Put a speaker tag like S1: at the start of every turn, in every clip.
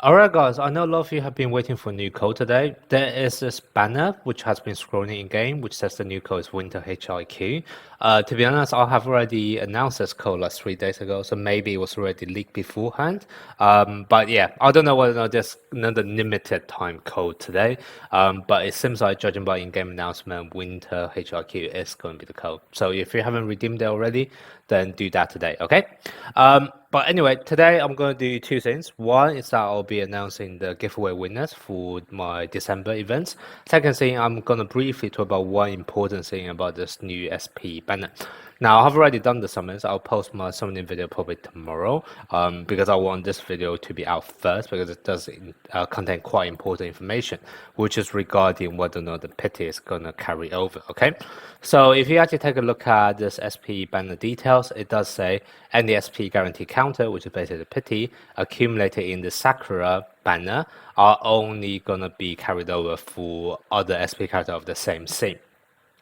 S1: Alright guys, I know a lot of you have been waiting for new code today. There is this banner which has been scrolling in game which says the new code is Winter HAIKYU. To be honest, I have already announced this code like 3 days ago, so maybe it was already leaked beforehand. But yeah, I don't know whether or not there's another limited time code today. But it seems like judging by in-game announcement, Winter HAIKYU is going to be the code. So if you haven't redeemed it already, then do that today, okay? But anyway, today I'm going to do two things. One is that I'll be announcing the giveaway winners for my December events. Second thing, I'm going to briefly talk about one important thing about this new SP banner. Now, I've already done the summons. I'll post my summoning video probably tomorrow because I want this video to be out first because it does contain quite important information, which is regarding whether or not the pity is going to carry over, okay? So if you actually take a look at this SP banner details, it does say any SP guarantee counter, which is basically the pity, accumulated in the Sakura banner are only going to be carried over for other SP characters of the same theme.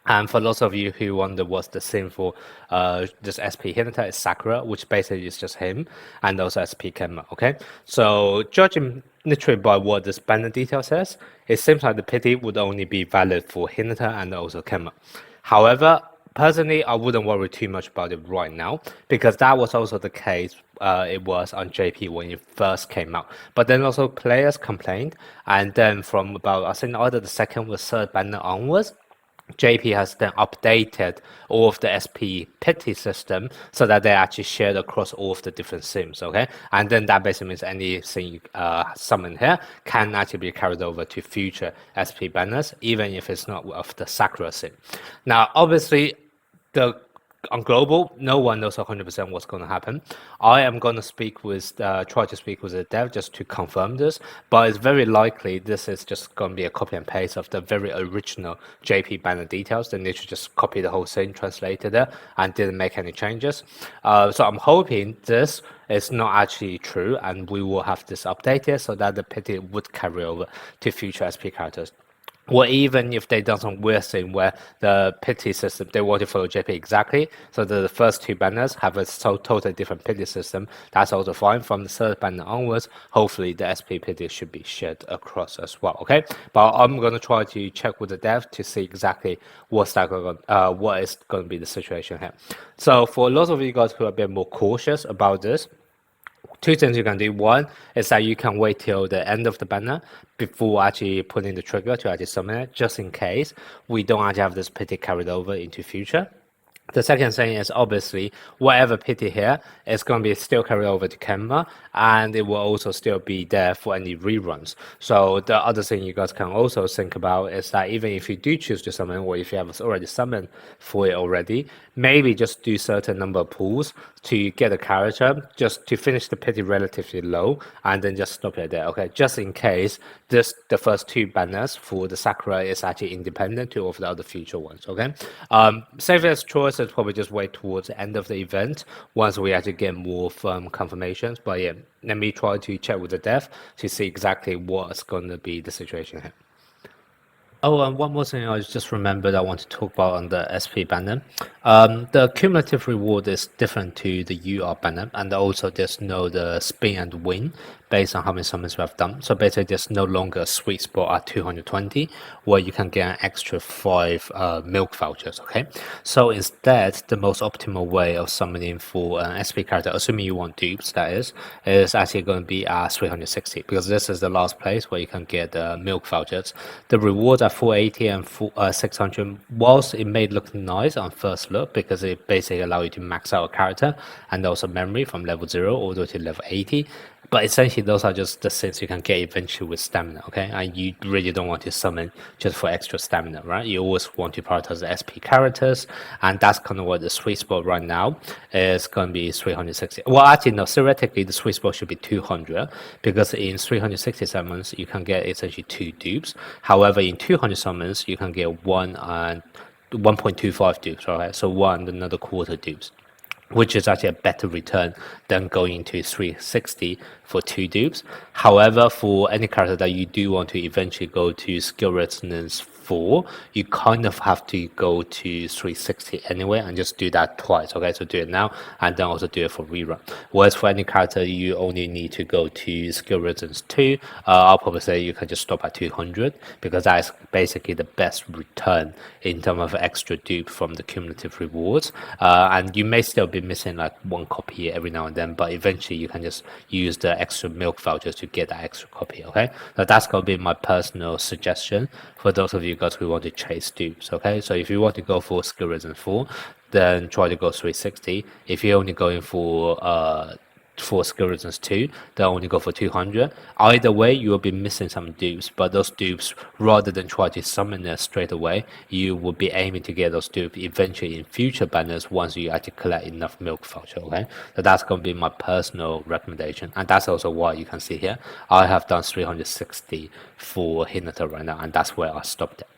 S1: And for lots of you who wonder what's the theme for this SP Hinata is Sakura, which basically is just him, and also SP Kenma, okay? So judging literally by what this banner detail says, it seems like the pity would only be valid for Hinata and also Kenma. However, personally, I wouldn't worry too much about it right now because that was also the case it was on JP when it first came out. But then also players complained, and then from about, I think either the second or third banner onwards, JP has then updated all of the SP pity system so that they actually shared across all of the different sims, okay? And then that basically means anything you summon here can actually be carried over to future SP banners, even if it's not of the Sakura sim. Now, obviously, on global, no one knows 100% what's going to happen. I am going to try to speak with the dev just to confirm this, but it's very likely this is just going to be a copy and paste of the very original JP banner details. They literally just copy the whole thing, translated it, and didn't make any changes. So I'm hoping this is not actually true, and we will have this updated so that the pity would carry over to future SP characters. Or even if they done some weird thing where the pity system, they want to follow JP exactly, so the first two banners have a totally different pity system, that's also fine. From the third banner onwards, hopefully the SP pity should be shared across as well, okay? But I'm going to try to check with the dev to see exactly what is going to be the situation here. So for lots of you guys who are a bit more cautious about this, two things you can do. One is that you can wait till the end of the banner before actually putting the trigger to actually summon it, just in case we don't actually have this pity carried over into future. The second thing is obviously whatever pity here is going to be still carried over to Kenma, and it will also still be there for any reruns. So the other thing you guys can also think about is that even if you do choose to summon, or if you have already summoned for it already, maybe just do certain number of pulls to get a character, just to finish the pity relatively low, and then just stop it there, okay? Just in case the first two banners for the Sakura is actually independent to all of the other future ones, okay? Safest choice is probably just wait towards the end of the event once we actually get more firm confirmations. But yeah, let me try to check with the dev to see exactly what's going to be the situation here. Oh, and one more thing I just remembered I want to talk about on the SP banner. The cumulative reward is different to the UR banner, and also there's no the spin and win based on how many summons we have done. So basically there's no longer a sweet spot at 220 where you can get an extra 5 milk vouchers, okay? So instead, the most optimal way of summoning for an SP character, assuming you want dupes, that is actually going to be at 360 because this is the last place where you can get milk vouchers. The rewards are 480 and 600. Whilst it may look nice on first look because it basically allows you to max out a character and also memory from level 0 all the way to level 80, but essentially those are just the things you can get eventually with stamina, okay? And you really don't want to summon just for extra stamina, right? You always want to prioritize the SP characters, and that's kind of what the sweet spot right now is going to be 360. Well, actually, no, theoretically, the sweet spot should be 200 because in 360 summons, you can get essentially 2 dupes. However, in 200 summons, you can get 1 and 1.25 dupes, right? So 1 and another quarter dupes, which is actually a better return than going to 360 for 2 dupes. However, for any character that you do want to eventually go to skill resonance 4, you kind of have to go to 360 anyway and just do that twice. Okay, so do it now and then also do it for rerun. Whereas for any character, you only need to go to skill resistance 2. I'll probably say you can just stop at 200 because that is basically the best return in terms of extra dupe from the cumulative rewards. And you may still be missing like one copy every now and then, but eventually you can just use the extra milk vouchers to get that extra copy. Okay, so that's gonna be my personal suggestion for those of you guys who want to chase dupes. Okay, so if you want to go for skill resistance 4, then try to go 360. If you're only going for skill resistance 2, then only go for 200. Either way, you will be missing some dupes, but those dupes, rather than try to summon them straight away, you will be aiming to get those dupes eventually in future banners once you actually collect enough milk voucher. Okay, so that's going to be my personal recommendation, and that's also why you can see here I have done 360 for Hinata right now, and that's where I stopped it.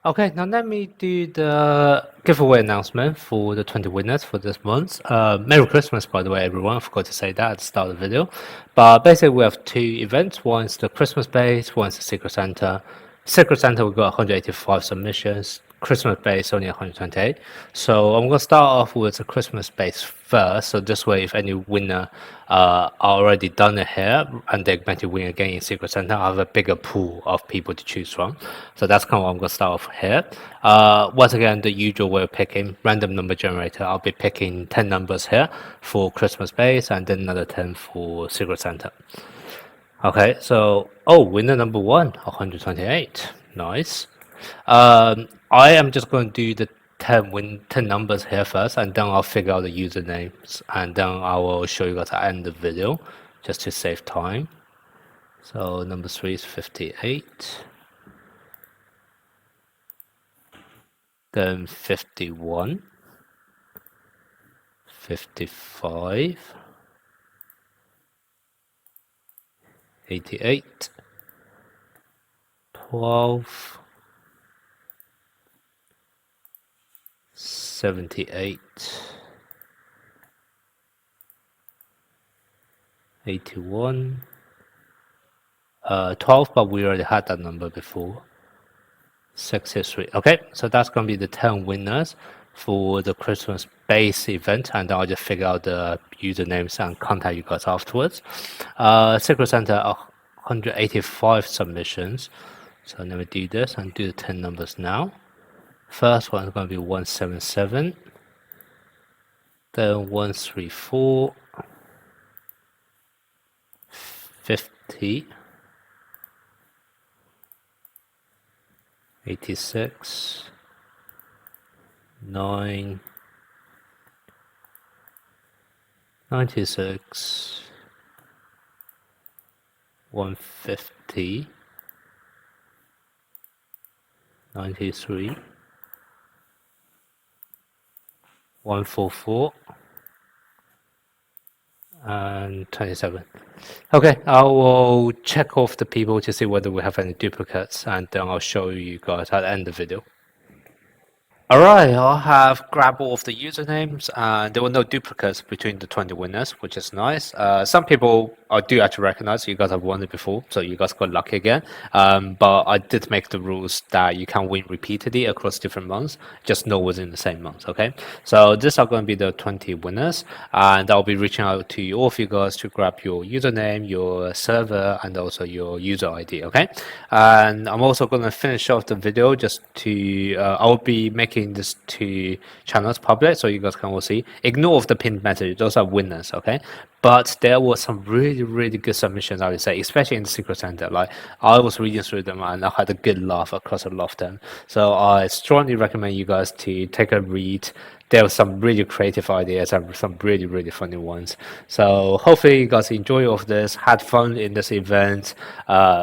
S1: Okay, now let me do the giveaway announcement for the 20 winners for this month. Merry Christmas, by the way, everyone. I forgot to say that at the start of the video. But basically, we have 2 events. One is the Christmas base, one is the Secret Santa. Secret Santa, we got 185 submissions. Christmas base only 128. So I'm gonna start off with the Christmas base first. So this way, if any winner are already done it here and they're going to win again in Secret Santa, I have a bigger pool of people to choose from. So that's kind of what I'm gonna start off here. Once again, the usual way of picking random number generator. I'll be picking 10 numbers here for Christmas base and then another 10 for Secret Santa. Okay, so winner number 1, 128. Nice. I am just going to do the 10 numbers here first, and then I'll figure out the usernames, and then I will show you guys at the end of the video, just to save time. So number 3 is 58. Then 51. 55. 88. 12. 78, 81, 12, but we already had that number before. 63. Okay, so that's gonna be the 10 winners for the Christmas base event, and I'll just figure out the usernames and contact you guys afterwards. Secret Santa, 185 submissions. So let me do this and do the 10 numbers now. First one is going to be 177, then 134, 50, 86, 9, 96, 150, 93, 144 and 27. Okay, I will check off the people to see whether we have any duplicates, and then I'll show you guys at the end of the video. Alright, I have grabbed all of the usernames, and there were no duplicates between the 20 winners, which is nice. Some people I do actually recognize. You guys have won it before, so you guys got lucky again. But I did make the rules that you can win repeatedly across different months, just not within the same month. Okay, so these are going to be the 20 winners, and I'll be reaching out to all of you guys to grab your username, your server, and also your user ID. Okay, and I'm also going to finish off the video just to I'll be making this 2 channels public so you guys can all see. Ignore of the pinned message, those are winners. Okay, but there were some really good submissions, I would say, especially in the Secret Santa. Like, I was reading through them and I had a good laugh across a lot of them. So I strongly recommend you guys to take a read. There were some really creative ideas and some really funny ones. So hopefully you guys enjoy all of this, had fun in this event.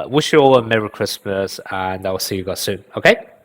S1: Wish you all a Merry Christmas, and I'll see you guys soon. Okay.